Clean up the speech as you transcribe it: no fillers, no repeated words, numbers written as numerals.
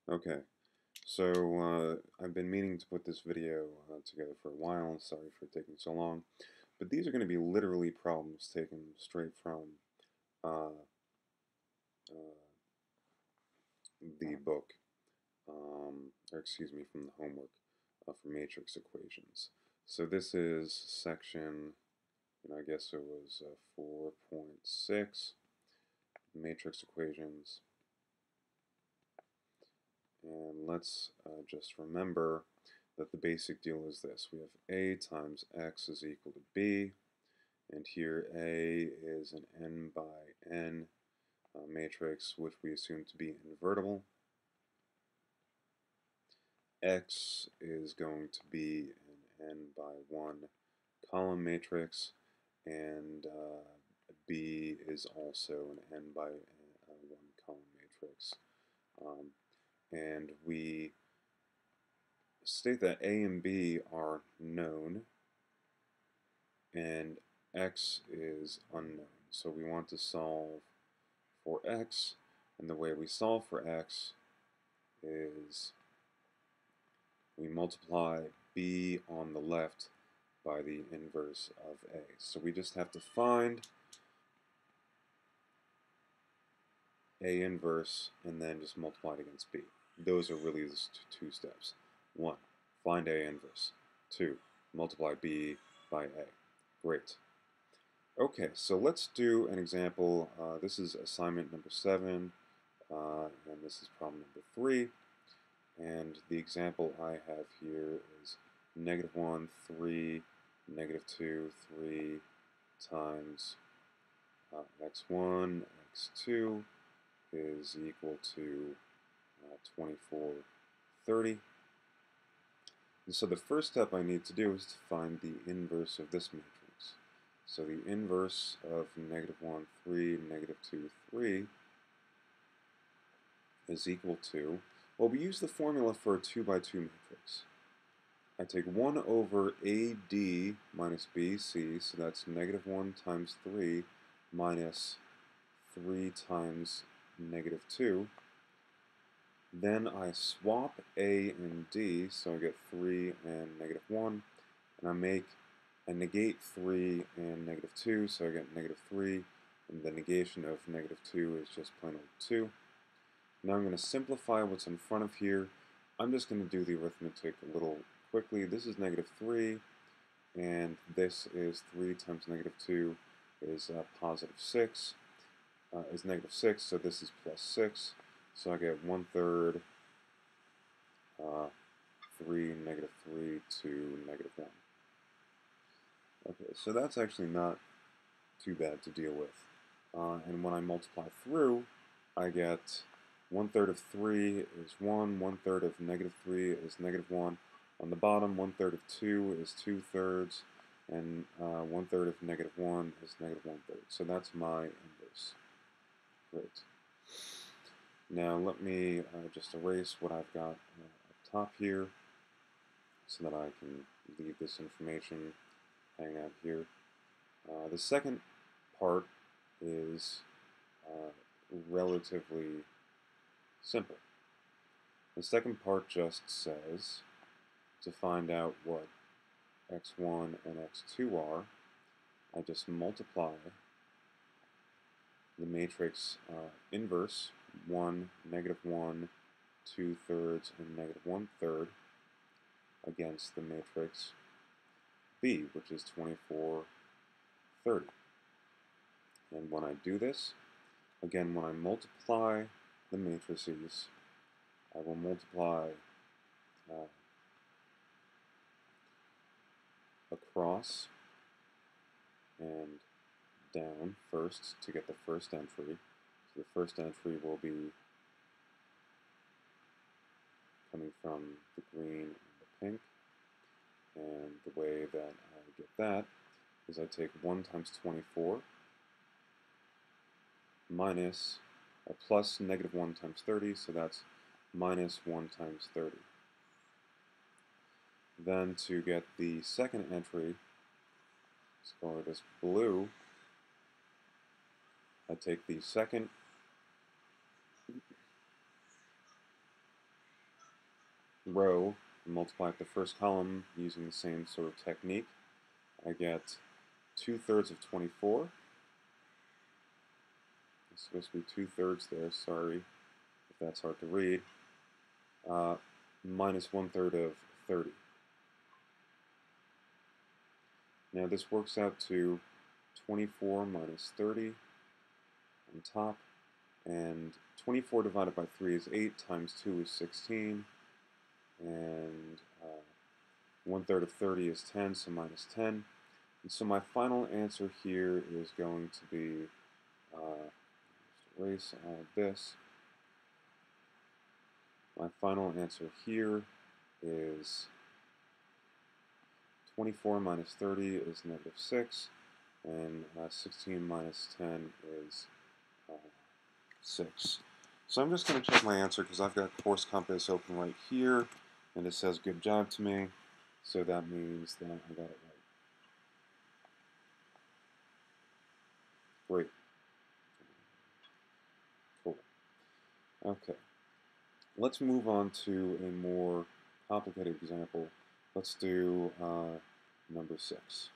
Okay, so I've been meaning to put this video together for a while. Sorry for taking so long, but these are going to be literally problems taken straight from uh, uh, the book, or excuse me, from the homework for matrix equations. So this is section, I guess it was 4.6, matrix equations. And let's just remember that the basic deal is this. We have A times X is equal to B, and here A is an n by n matrix, which we assume to be invertible. X is going to be an n by 1 column matrix, and B is also an n by 1 column matrix. And we state that A and B are known and X is unknown. So we want to solve for X, and the way we solve for X is we multiply B on the left by the inverse of A. So we just have to find A inverse and then just multiply it against B. Those are really the two steps. 1. Find A inverse. 2. Multiply B by A. Great. Okay, so let's do an example. This is assignment number 7, and this is problem number 3. And the example I have here is -1, 3, -2, 3 times x1, x2 is equal to 24, 30. And so the first step I need to do is to find the inverse of this matrix. So the inverse of -1, 3, -2, 3 is equal to, well, we use the formula for a 2 by 2 matrix. I take 1 over AD minus BC, so that's -1 times 3 minus 3 times -2. Then I swap A and D, so I get 3 and -1, and I negate 3 and -2, so I get -3, and the negation of -2 is just plain old 2. Now I'm going to simplify what's in front of here. I'm just going to do the arithmetic a little quickly. This is -3, and this is 3 times -2 is +6, is -6, so this is +6. So I get 1/3, 3, -3 to -1. Okay, so that's actually not too bad to deal with. And when I multiply through, I get 1/3 of 3 is 1, 1/3 of -3 is -1. On the bottom, 1/3 of 2 is 2/3, and 1/3 of -1 is -1/3. So that's my inverse. Great. Now let me just erase what I've got up top here so that I can leave this information hanging out here. The second part is relatively simple. The second part just says to find out what x1 and x2 are, I just multiply the matrix inverse, 1, -1, 2/3, and -1/3 against the matrix B, which is 24, 30. And when I do this, again, when I multiply the matrices, I will multiply across and down first to get the first entry. So the first entry will be coming from the green and the pink. And the way that I get that is I take 1 times 24 minus plus -1 times 30, so that's -1 times 30. Then to get the second entry, let's color this blue, I take the second row and multiply up the first column using the same sort of technique. I get 2/3 of 24. It's supposed to be 2/3 there, sorry if that's hard to read. Minus 1/3 of 30. Now this works out to 24 minus 30 on top, and 24 divided by 3 is 8, times 2 is 16, and 1/3 of 30 is 10, so minus 10. And so my final answer here is going to be, just erase all of this. My final answer here is 24 minus 30 is -6, and 16 minus 10 is 6. So I'm just going to check my answer because I've got Course Compass open right here, and it says good job to me, so that means that I got it right. Great. Cool. Okay. Let's move on to a more complicated example. Let's do number 6.